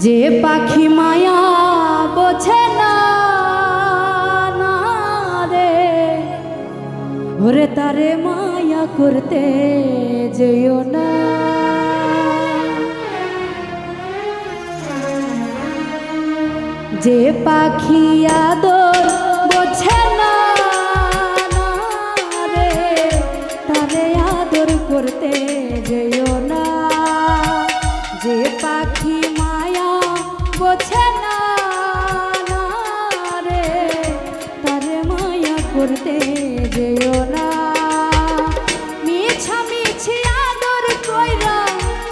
যে পাখি মায়া বোঝে না রে, ওরে তারে মায়া করতে যেও না। যে পাখি আদর বোঝে না রে, তারে আদর করতে যেও না। যে পাখি মায়া বোঝে না রে, তারে মায়া করতে যেও না। মিছামিছি আদর কইরা,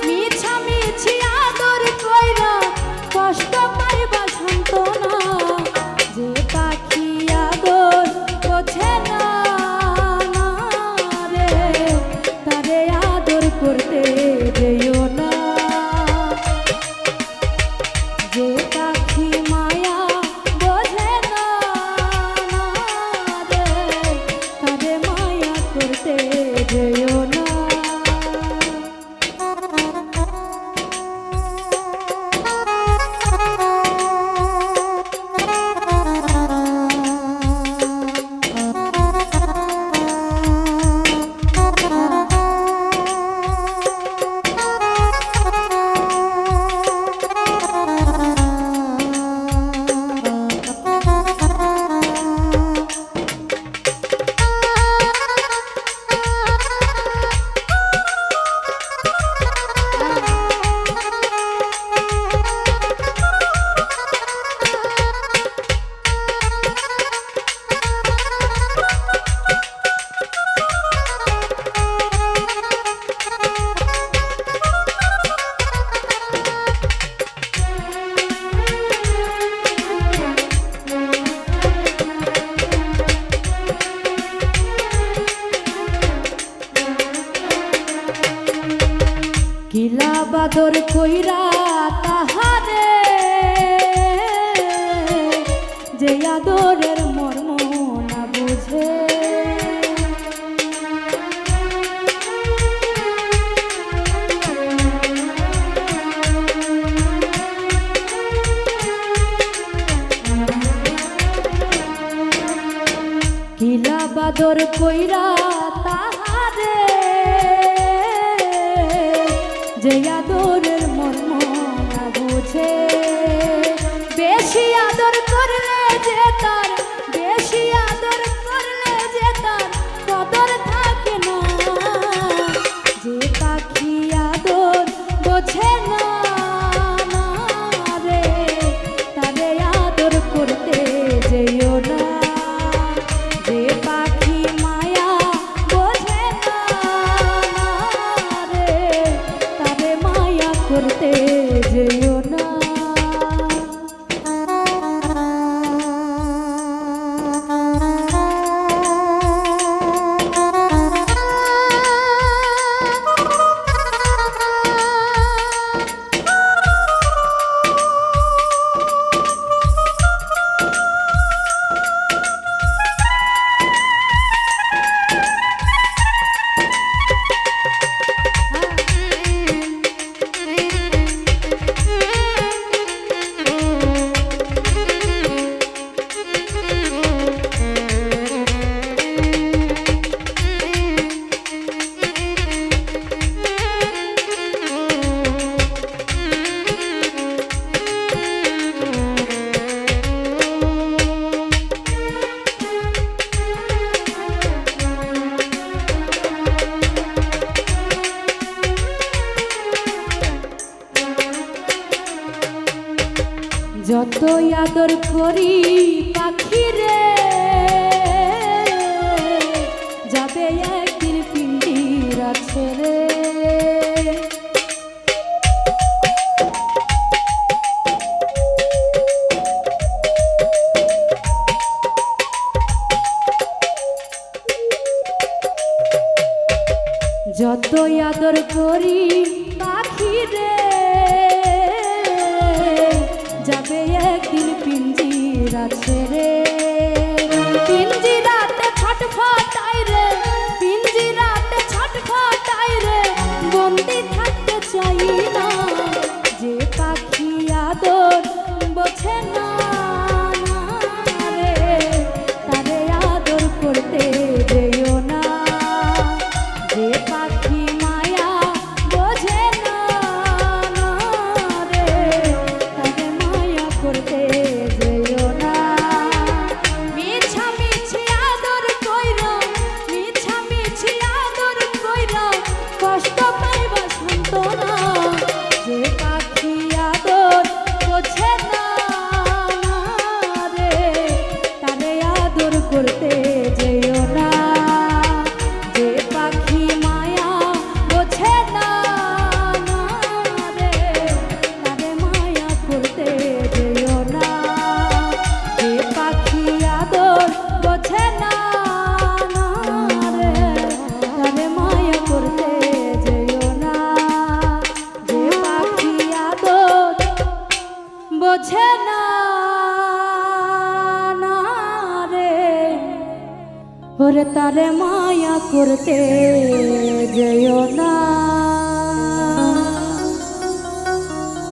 মিছামিছি আদর কইরা কষ্ট পাইবা সান্ত্বনা। যে পাখি আদর বোঝে না রে, তারে আদর করতে যেও না। যে পাখি মায়া বোঝে না রে, তারে মায়া করতে যেও না। কিলা বাদর কইরা তাহারে, যে আদরের মর্ম না বুঝে। কিলা বাদর কইরা তাহারে, যে আদরের মর্ম না বুঝে। বেশি আদর করলে যে তার, বেশি আদর করলে যে তার কদর থাকে না। যে পাখি আদর বোঝে না রে, তারে আদর করতে যেও না। যে পাখি মায়া বোঝে না রে, তারে মায়া করতে যেও না। যতই আদর করি পাখি রে, যাবে একদিন পিঞ্জিরা ছেড়ে। যতই আদর করি পাখি রে, যাবে একদিন পিঞ্জিরা ছেড়ে। বোঝে না না রে ওরে তারে মায়া করতে